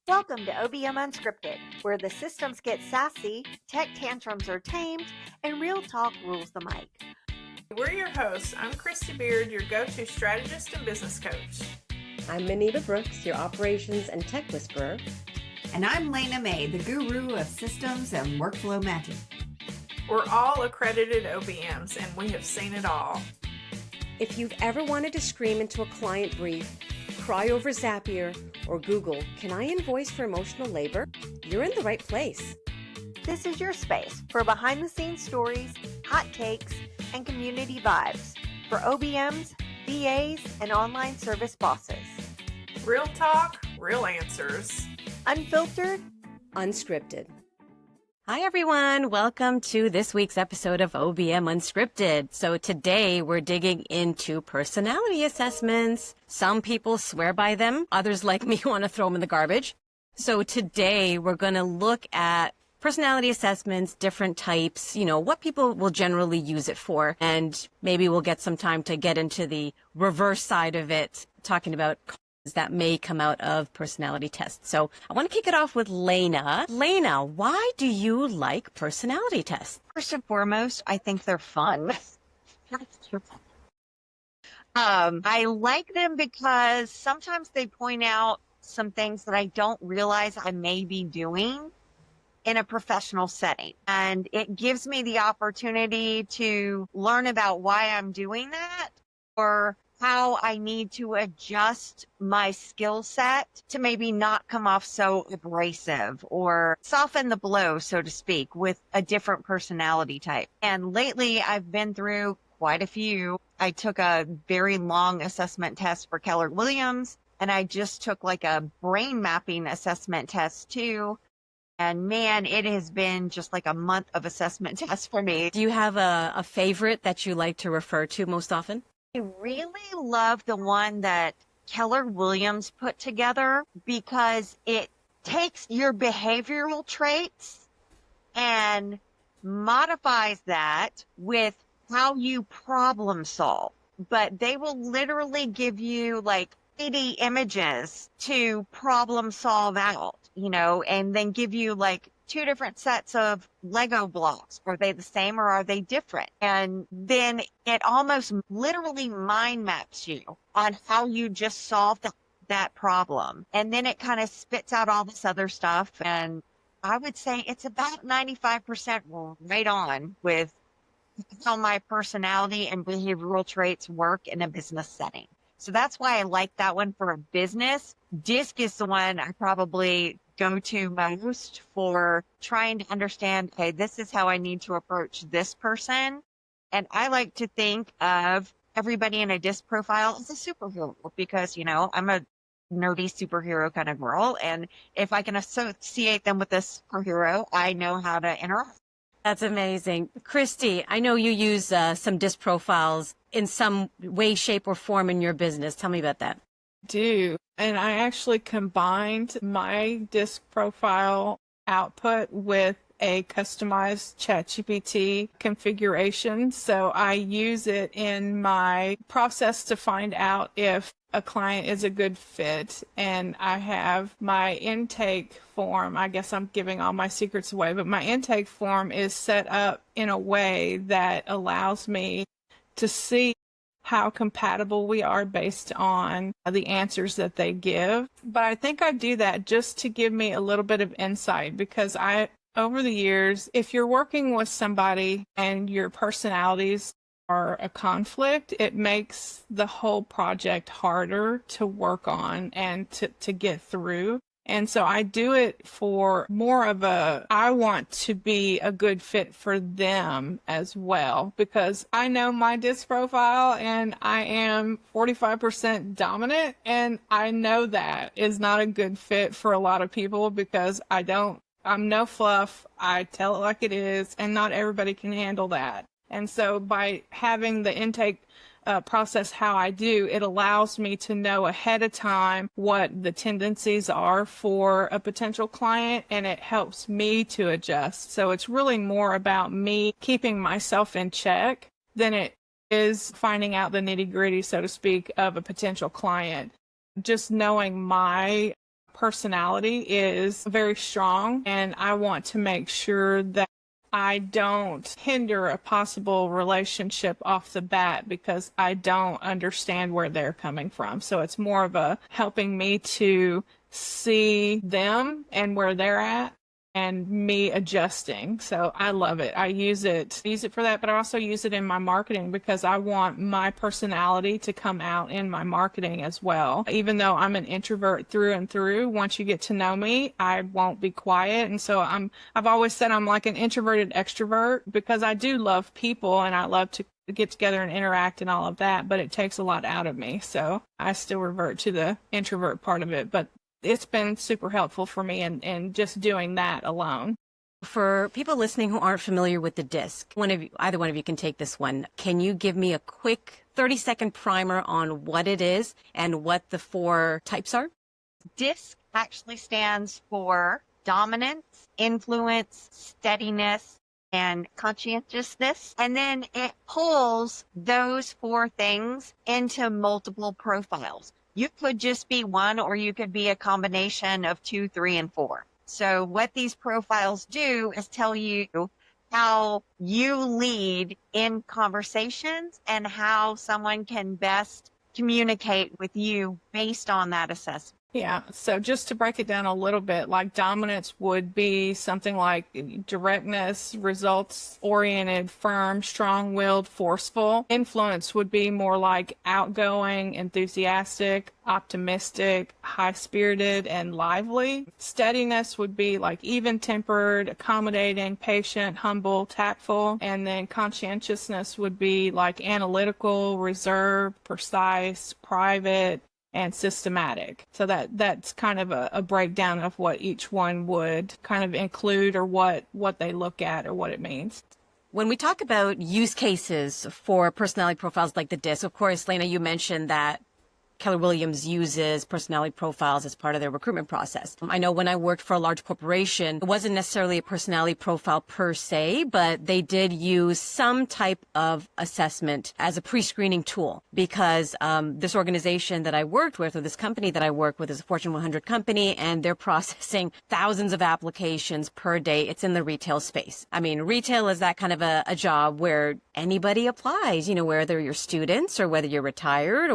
Welcome to OBM Unscripted, where the systems get sassy, tech tantrums are tamed, and real talk rules the mic. We're your hosts. I'm Christy Beard, your go-to strategist and business coach. I'm Manita Brooks, your operations and tech whisperer. And I'm Lena May, the guru of systems and workflow magic. We're all accredited OBMs, and we have seen it all. If you've ever wanted to scream into a client brief, cry over Zapier, or Google, "Can I invoice for emotional labor?" you're in the right place. This is your space for behind-the-scenes stories, hot takes, and community vibes for OBMs, VAs, and online service bosses. Real talk, real answers. Unfiltered, Unscripted. Hi, everyone. Welcome to this week's episode of OBM Unscripted. So today we're digging into personality assessments. Some people swear by them. Others, like me, want to throw them in the garbage. So today we're going to look at personality assessments, different types, what people will generally use it for. And maybe we'll get some time to get into the reverse side of it, talking about that may come out of personality tests. So I want to kick it off with Lena. Lena, why do you like personality tests? First and foremost, I think they're fun. I like them because sometimes they point out some things that I don't realize I may be doing in a professional setting. And it gives me the opportunity to learn about why I'm doing that, or how I need to adjust my skill set to maybe not come off so abrasive or soften the blow, so to speak, with a different personality type. And lately I've been through quite a few. I took a very long assessment test for Keller Williams, and I just took like a brain mapping assessment test too. And man, it has been just like a month of assessment tests for me. Do you have a favorite that you like to refer to most often? I really love the one that Keller Williams put together because it takes your behavioral traits and modifies that with how you problem solve. But they will literally give you like 80 images to problem solve out, and then give you like 2 different sets of Lego blocks. Are they the same or are they different? And then it almost literally mind maps you on how you just solved that problem. And then it kind of spits out all this other stuff. And I would say it's about 95% right on with how my personality and behavioral traits work in a business setting. So that's why I like that one for a business. DISC is the one I probably go to most for trying to understand, okay, this is how I need to approach this person. And I like to think of everybody in a DISC profile as a superhero because, I'm a nerdy superhero kind of girl. And if I can associate them with a superhero, I know how to interact. That's amazing. Christy, I know you use some DISC profiles in some way, shape, or form in your business. Tell me about that. Do. And I actually combined my DISC profile output with a customized ChatGPT configuration. So I use it in my process to find out if a client is a good fit. And I have my intake form. I guess I'm giving all my secrets away, but my intake form is set up in a way that allows me to see how compatible we are based on the answers that they give. But I think I do that just to give me a little bit of insight because over the years, if you're working with somebody and your personalities are a conflict, it makes the whole project harder to work on and to get through. And so I do it for more of I want to be a good fit for them as well, because I know my DISC profile and I am 45% dominant. And I know that is not a good fit for a lot of people because I'm no fluff. I tell it like it is, and not everybody can handle that. And so by having the intake process how I do, it allows me to know ahead of time what the tendencies are for a potential client, and it helps me to adjust. So it's really more about me keeping myself in check than it is finding out the nitty-gritty, so to speak, of a potential client. Just knowing my personality is very strong, and I want to make sure that I don't hinder a possible relationship off the bat because I don't understand where they're coming from. So it's more of a helping me to see them and where they're at and me adjusting. So I love it. I use it for that, but I also use it in my marketing because I want my personality to come out in my marketing as well. Even though I'm an introvert through and through, once you get to know me, I won't be quiet. And so I've always said I'm like an introverted extrovert because I do love people and I love to get together and interact and all of that, but it takes a lot out of me. So I still revert to the introvert part of it, but it's been super helpful for me and just doing that alone. For people listening who aren't familiar with the disc, either one of you can take this one. Can you give me a quick 30-second primer on what it is and what the 4 types are? DISC actually stands for dominance, influence, steadiness, and conscientiousness. And then it pulls those 4 things into multiple profiles. You could just be one, or you could be a combination of 2, 3, and 4. So what these profiles do is tell you how you lead in conversations and how someone can best communicate with you based on that assessment. Yeah, so just to break it down a little bit, like dominance would be something like directness, results-oriented, firm, strong-willed, forceful. Influence would be more like outgoing, enthusiastic, optimistic, high-spirited, and lively. Steadiness would be like even-tempered, accommodating, patient, humble, tactful. And then conscientiousness would be like analytical, reserved, precise, private, and systematic. So that's kind of a breakdown of what each one would kind of include or what they look at or what it means. When we talk about use cases for personality profiles like the DISC, of course, Lena, you mentioned that Keller Williams uses personality profiles as part of their recruitment process. I know when I worked for a large corporation, it wasn't necessarily a personality profile per se, but they did use some type of assessment as a pre-screening tool because this organization that I worked with, or this company that I work with, is a Fortune 100 company, and they're processing thousands of applications per day. It's in the retail space. I mean, retail is that kind of a job where anybody applies, you know, whether you're students or whether you're retired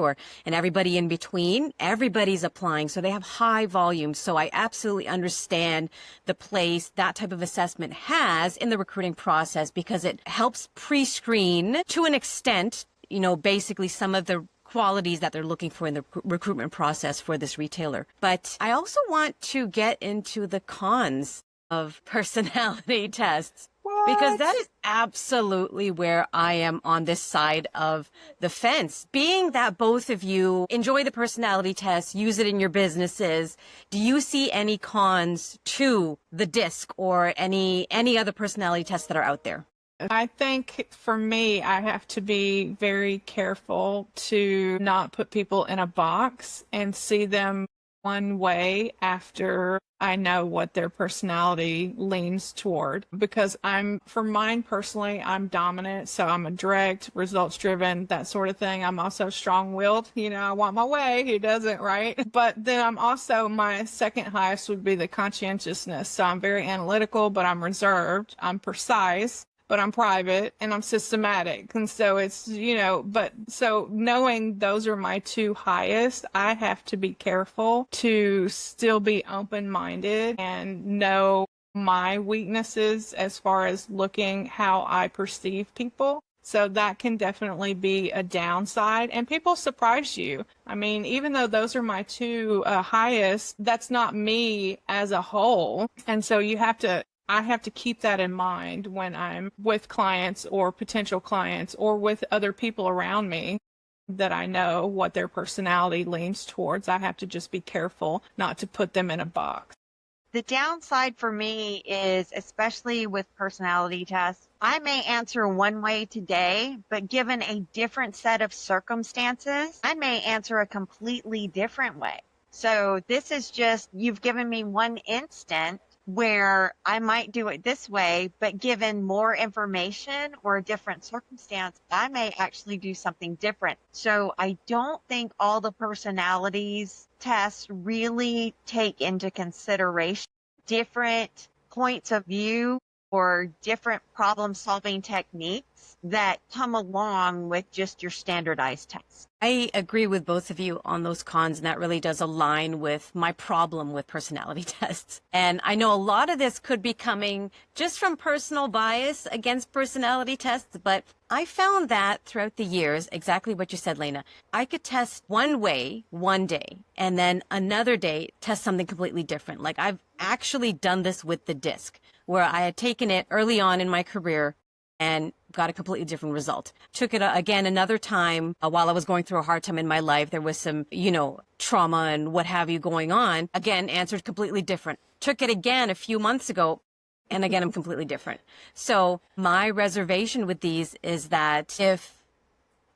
and everybody in between, everybody's applying. So they have high volumes. So I absolutely understand the place that type of assessment has in the recruiting process because it helps pre-screen to an extent, you know, basically some of the qualities that they're looking for in the recruitment process for this retailer. But I also want to get into the cons of personality tests. Because that is absolutely where I am on this side of the fence. Being that both of you enjoy the personality test, use it in your businesses, do you see any cons to the DISC or any other personality tests that are out there? I think for me, I have to be very careful to not put people in a box and see them one way after I know what their personality leans toward. Because for mine personally, I'm dominant. So I'm a direct, results driven, that sort of thing. I'm also strong willed. You know, I want my way. Who doesn't, right? But then I'm also, my second highest would be the conscientiousness. So I'm very analytical, but I'm reserved. I'm precise, but I'm private, and I'm systematic. And so it's, you know, but so knowing those are my 2 highest, I have to be careful to still be open-minded and know my weaknesses as far as looking how I perceive people. So that can definitely be a downside, and people surprise you. I mean, even though those are my 2 highest, that's not me as a whole. And so I have to keep that in mind when I'm with clients or potential clients or with other people around me, that I know what their personality leans towards. I have to just be careful not to put them in a box. The downside for me is, especially with personality tests, I may answer one way today, but given a different set of circumstances, I may answer a completely different way. So this is just, you've given me one instant where I might do it this way, but given more information or a different circumstance, I may actually do something different. So I don't think all the personalities tests really take into consideration different points of view or different problem solving techniques that come along with just your standardized test. I agree with both of you on those cons, and that really does align with my problem with personality tests. And I know a lot of this could be coming just from personal bias against personality tests, but I found that throughout the years, exactly what you said, Lena, I could test one way one day and then another day test something completely different. Like I've actually done this with the disc, where I had taken it early on in my career and got a completely different result. Took it again another time while I was going through a hard time in my life. There was some, trauma and what have you going on. Again, answered completely different. Took it again a few months ago, and again, I'm completely different. So my reservation with these is that if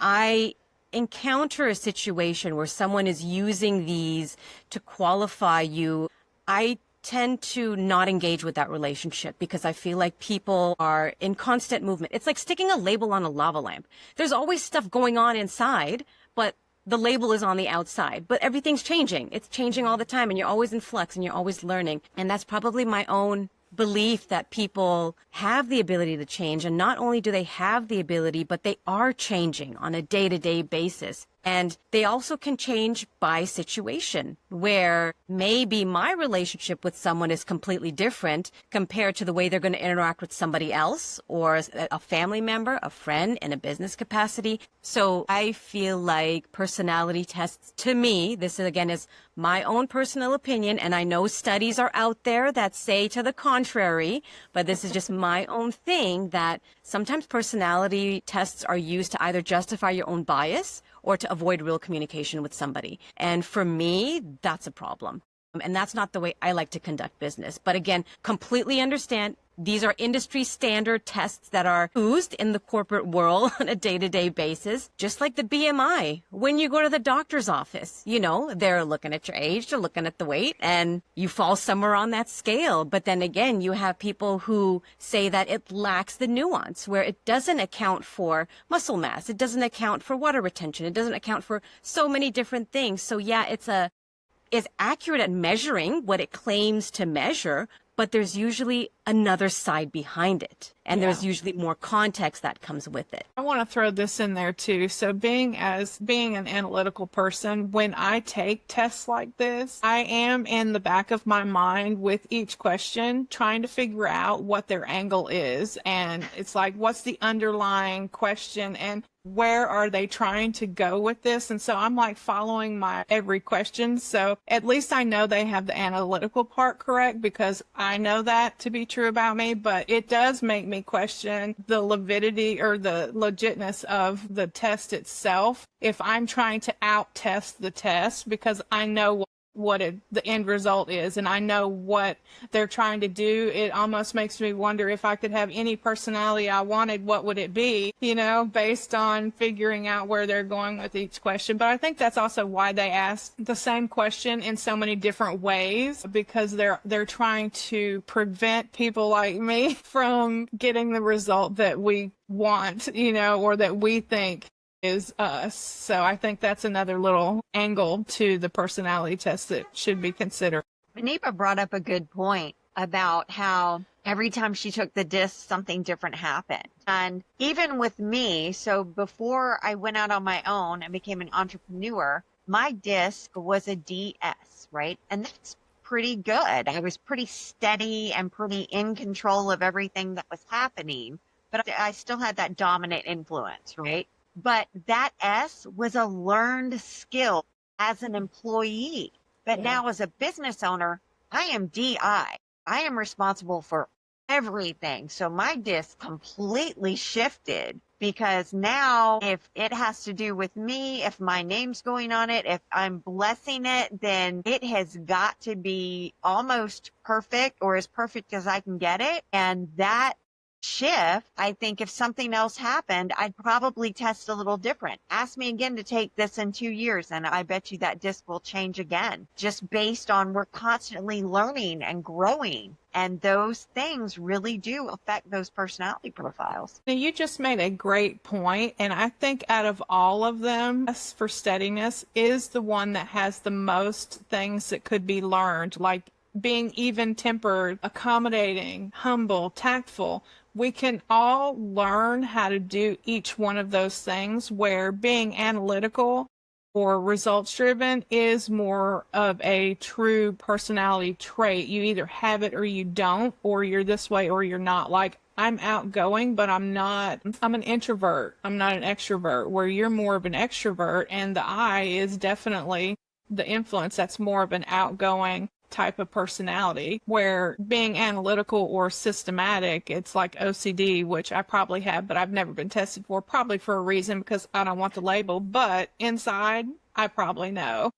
I encounter a situation where someone is using these to qualify you, I tend to not engage with that relationship because I feel like people are in constant movement. It's like sticking a label on a lava lamp. There's always stuff going on inside, but the label is on the outside. But everything's changing. It's changing all the time, and you're always in flux and you're always learning. And that's probably my own belief that people have the ability to change. And not only do they have the ability, but they are changing on a day-to-day basis. And they also can change by situation, where maybe my relationship with someone is completely different compared to the way they're going to interact with somebody else or a family member, a friend in a business capacity. So I feel like personality tests, to me, this again is my own personal opinion, and I know studies are out there that say to the contrary, but this is just my own thing, that sometimes personality tests are used to either justify your own bias or to avoid real communication with somebody. And for me, that's a problem. And that's not the way I like to conduct business. But again, completely understand these are industry standard tests that are used in the corporate world on a day-to-day basis, just like the BMI. When you go to the doctor's office, they're looking at your age, they're looking at the weight, and you fall somewhere on that scale. But then again, you have people who say that it lacks the nuance, where it doesn't account for muscle mass, it doesn't account for water retention, it doesn't account for so many different things. So yeah, it's accurate at measuring what it claims to measure, but there's usually another side behind it. And there's usually more context that comes with it. I want to throw this in there too. So being an analytical person, when I take tests like this, I am in the back of my mind with each question trying to figure out what their angle is. And it's like, what's the underlying question and where are they trying to go with this? And so I'm like following my every question. So at least I know they have the analytical part correct, because I know that to be true about me, but it does make me question the validity or the legitness of the test itself if I'm trying to out test the test, because I know what the end result is and I know what they're trying to do. It almost makes me wonder, if I could have any personality I wanted, what would it be, based on figuring out where they're going with each question. But I think that's also why they ask the same question in so many different ways, because they're trying to prevent people like me from getting the result that we want, or that we think is us. So I think that's another little angle to the personality test that should be considered. Nipa brought up a good point about how every time she took the disc, something different happened. And even with me, so before I went out on my own and became an entrepreneur, my disc was a DS, right? And that's pretty good. I was pretty steady and pretty in control of everything that was happening, but I still had that dominant influence, right? But that S was a learned skill as an employee. But now as a business owner, I am DI. I am responsible for everything. So my disc completely shifted, because now if it has to do with me, if my name's going on it, if I'm blessing it, then it has got to be almost perfect, or as perfect as I can get it. And that shift, I think if something else happened, I'd probably test a little different. Ask me again to take this in 2 years, and I bet you that disc will change again, just based on we're constantly learning and growing. And those things really do affect those personality profiles. Now, you just made a great point, and I think out of all of them, S for steadiness is the one that has the most things that could be learned, like being even-tempered, accommodating, humble, tactful. We can all learn how to do each one of those things, where being analytical or results driven is more of a true personality trait. You either have it or you don't, or you're this way or you're not. Like, I'm outgoing, but I'm an introvert. I'm not an extrovert, where you're more of an extrovert, and the I is definitely the influence. That's more of an outgoing type of personality, where being analytical or systematic, it's like OCD, which I probably have, but I've never been tested for, probably for a reason, because I don't want the label, but inside I probably know,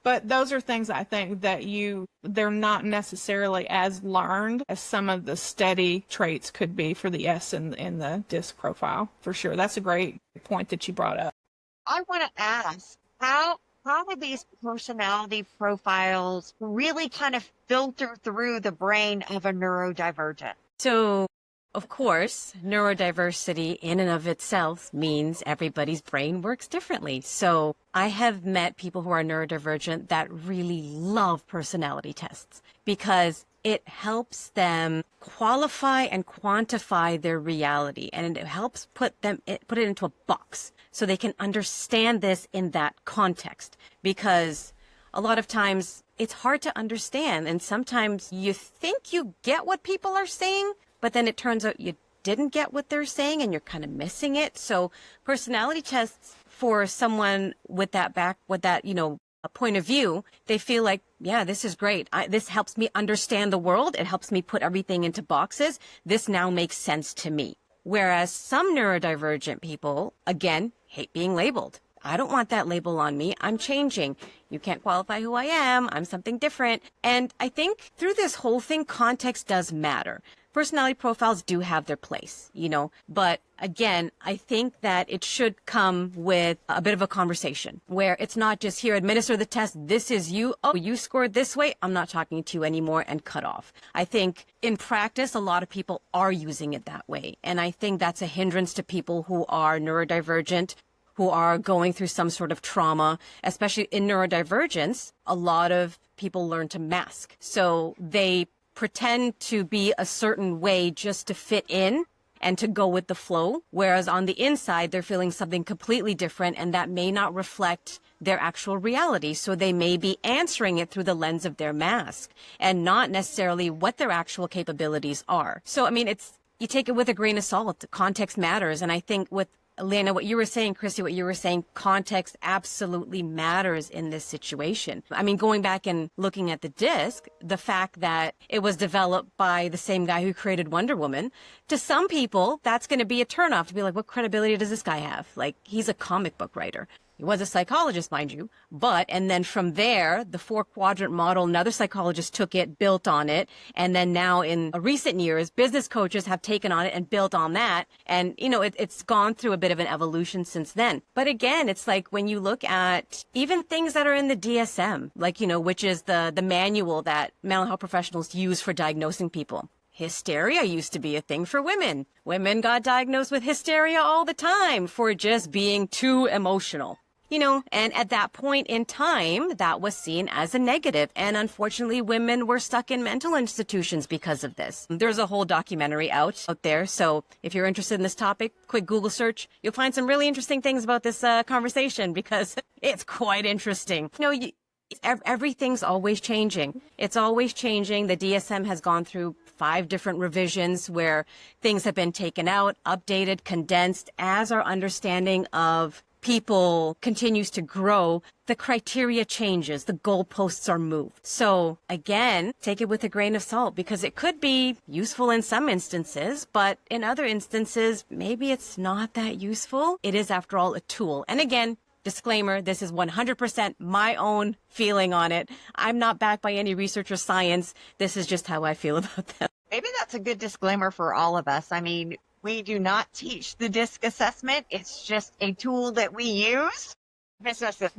but those are things I think that they're not necessarily as learned as some of the steady traits could be for the S in the disc profile, for sure. That's a great point that you brought up. I want to ask, how do these personality profiles really kind of filter through the brain of a neurodivergent? So, of course, neurodiversity in and of itself means everybody's brain works differently. So I have met people who are neurodivergent that really love personality tests because it helps them qualify and quantify their reality, and it helps put it into a box so they can understand this in that context. Because a lot of times it's hard to understand, and sometimes you think you get what people are saying, but then it turns out you didn't get what they're saying and you're kind of missing it. So personality tests for someone with that a point of view, they feel like, yeah, this is great. This helps me understand the world. It helps me put everything into boxes. This now makes sense to me. Whereas some neurodivergent people, again, hate being labeled. I don't want that label on me. I'm changing. You can't qualify who I am. I'm something different. And I think through this whole thing, context does matter. Personality profiles do have their place, but again, I think that it should come with a bit of a conversation where it's not just here, administer the test. This is you. Oh, you scored this way. I'm not talking to you anymore, and cut off. I think in practice, a lot of people are using it that way. And I think that's a hindrance to people who are neurodivergent, who are going through some sort of trauma. Especially in neurodivergence, a lot of people learn to mask. So they pretend to be a certain way just to fit in and to go with the flow. Whereas on the inside, they're feeling something completely different, and that may not reflect their actual reality. So they may be answering it through the lens of their mask and not necessarily what their actual capabilities are. So, I mean, you take it with a grain of salt. Context matters. And I think with Lena, what you were saying, Chrissy, what you were saying, context absolutely matters in this situation. I mean, going back and looking at the disc, the fact that it was developed by the same guy who created Wonder Woman, to some people, that's going to be a turnoff to be like, what credibility does this guy have? Like, he's a comic book writer. He was a psychologist, mind you, and then from there, the 4-quadrant model, another psychologist took it, built on it, and then now in recent years, business coaches have taken on it and built on that, and, it's gone through a bit of an evolution since then. But again, it's like when you look at even things that are in the DSM, like, which is the manual that mental health professionals use for diagnosing people. Hysteria used to be a thing for women. Women got diagnosed with hysteria all the time for just being too emotional. And at that point in time, that was seen as a negative. And unfortunately, women were stuck in mental institutions because of this. There's a whole documentary out there. So if you're interested in this topic, quick Google search, you'll find some really interesting things about this conversation, because it's quite interesting. Everything's always changing. It's always changing. The DSM has gone through 5 different revisions where things have been taken out, updated, condensed. As our understanding of people continues to grow, the criteria changes, the goalposts are moved. So again, take it with a grain of salt, because it could be useful in some instances, but in other instances, maybe it's not that useful. It is, after all, a tool. And again, disclaimer, this is 100% my own feeling on it. I'm not backed by any research or science. This is just how I feel about them. Maybe that's a good disclaimer for all of us. I mean, we do not teach the DISC assessment. It's just a tool that we use.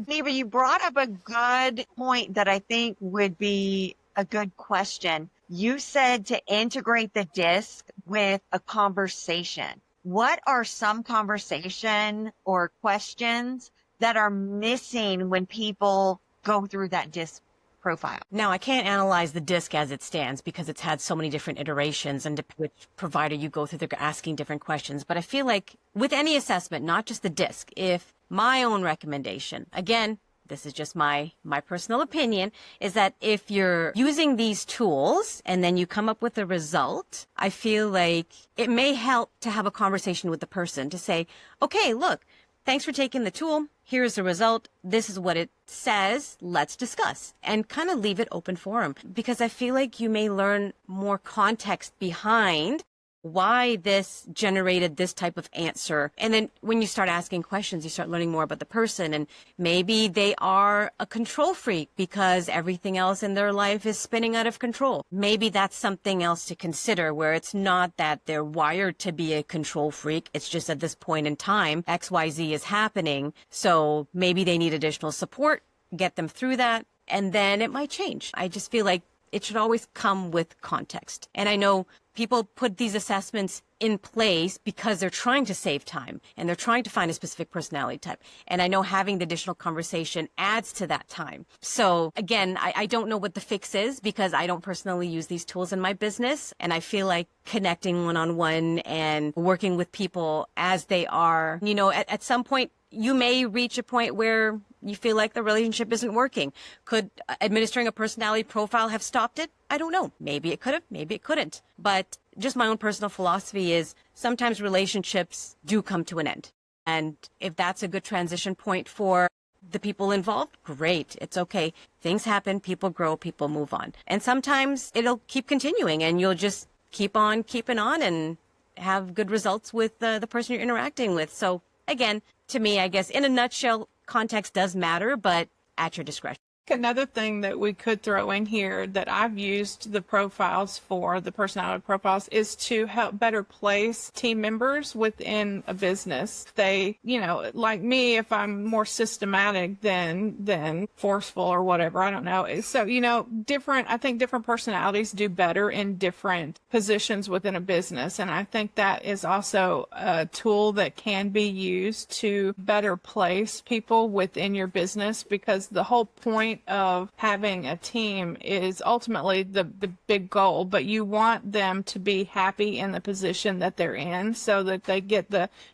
Neva, you brought up a good point that I think would be a good question. You said to integrate the DISC with a conversation. What are some conversation or questions that are missing when people go through that DISC profile? Now, I can't analyze the disc as it stands because it's had so many different iterations and which provider you go through, they're asking different questions. But I feel like with any assessment, not just the disc, if my own recommendation, again, this is just my personal opinion, is that if you're using these tools and then you come up with a result, I feel like it may help to have a conversation with the person to say, okay, look, thanks for taking the tool. Here's the result. This is what it says. Let's discuss, and kind of leave it open forum, because I feel like you may learn more context behind why this generated this type of answer. And then when you start asking questions, you start learning more about the person, and maybe they are a control freak because everything else in their life is spinning out of control. Maybe that's something else to consider, where it's not that they're wired to be a control freak. It's just at this point in time, XYZ is happening. So maybe they need additional support, get them through that, and then it might change. I just feel like it should always come with context. And I know people put these assessments in place because they're trying to save time and they're trying to find a specific personality type. And I know having the additional conversation adds to that time. So again, I don't know what the fix is because I don't personally use these tools in my business. And I feel like connecting one-on-one and working with people as they are, you know, at some point, you may reach a point where you feel like the relationship isn't working. Could administering a personality profile have stopped it? I don't know. Maybe it could have, maybe it couldn't. But just my own personal philosophy is sometimes relationships do come to an end. And if that's a good transition point for the people involved, great. It's okay. Things happen, people grow, people move on. And sometimes it'll keep continuing and you'll just keep on keeping on and have good results with the person you're interacting with. So again, to me, I guess in a nutshell, context does matter, but at your discretion. Another thing that we could throw in here that I've used the profiles for, the personality profiles, is to help better place team members within a business. They, you know, like me, if I'm more systematic than forceful or whatever, I don't know. So, you know, I think different personalities do better in different positions within a business. And I think that is also a tool that can be used to better place people within your business, because the whole point of having a team is ultimately the big goal, but you want them to be happy in the position that they're in so that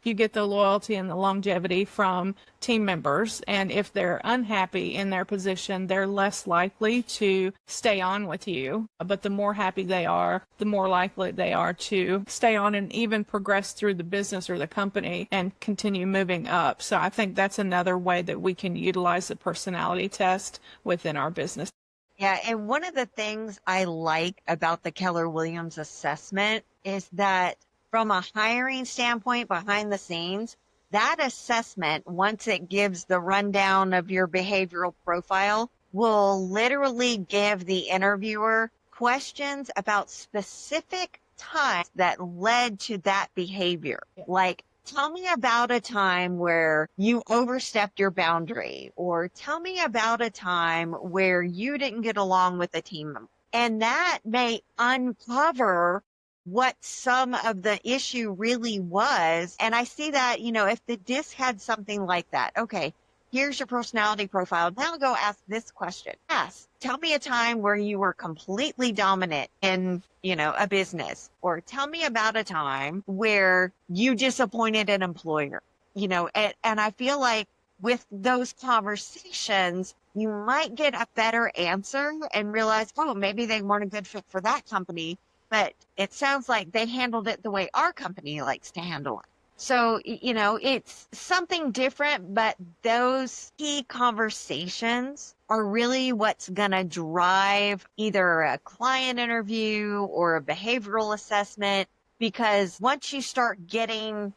you get the loyalty and the longevity from team members. And if they're unhappy in their position, they're less likely to stay on with you. But the more happy they are, the more likely they are to stay on and even progress through the business or the company and continue moving up. So I think that's another way that we can utilize the personality test within our business. Yeah, and one of the things I like about the Keller-Williams assessment is that from a hiring standpoint behind the scenes, that assessment, once it gives the rundown of your behavioral profile, will literally give the interviewer questions about specific times that led to that behavior. Like, tell me about a time where you overstepped your boundary, or tell me about a time where you didn't get along with a team member. And that may uncover what some of the issue really was. And I see that, you know, if the DISC had something like that, okay, here's your personality profile. Now go ask this question. Ask, tell me a time where you were completely dominant in, you know, a business, or tell me about a time where you disappointed an employer, you know, and I feel like with those conversations, you might get a better answer and realize, oh, maybe they weren't a good fit for that company, but it sounds like they handled it the way our company likes to handle it. So, you know, it's something different, but those key conversations are really what's going to drive either a client interview or a behavioral assessment, because once you start getting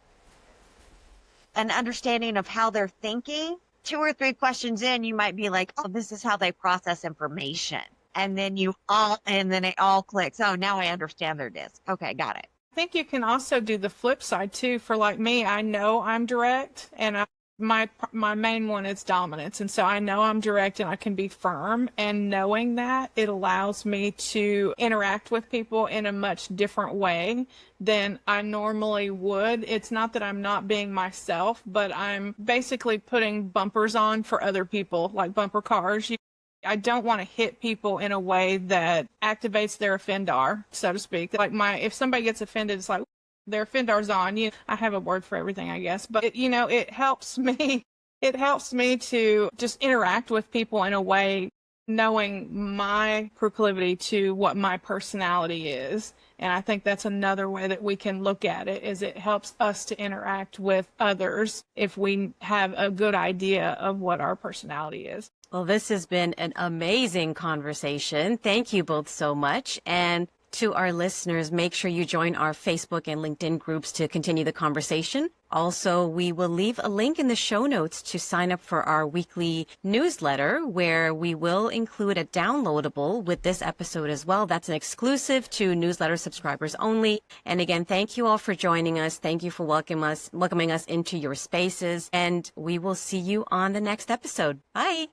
an understanding of how they're thinking, 2 or 3 questions in, you might be like, oh, this is how they process information. and then it all clicks. Oh, now I understand their disc. Okay, got it. I think you can also do the flip side too. For like me, I know I'm direct, and my main one is dominance, and so I know I'm direct and I can be firm. And knowing that, it allows me to interact with people in a much different way than I normally would. It's not that I'm not being myself, but I'm basically putting bumpers on for other people, like bumper cars. I don't want to hit people in a way that activates their offendar, so to speak. Like if somebody gets offended, it's like their offendar's on. I have a word for everything, I guess. But it helps me. It helps me to just interact with people in a way, knowing my proclivity to what my personality is. And I think that's another way that we can look at it, is it helps us to interact with others if we have a good idea of what our personality is. Well, this has been an amazing conversation. Thank you both so much. And to our listeners, make sure you join our Facebook and LinkedIn groups to continue the conversation. Also, we will leave a link in the show notes to sign up for our weekly newsletter, where we will include a downloadable with this episode as well. That's an exclusive to newsletter subscribers only. And again, thank you all for joining us. Thank you for welcoming us into your spaces. And we will see you on the next episode. Bye.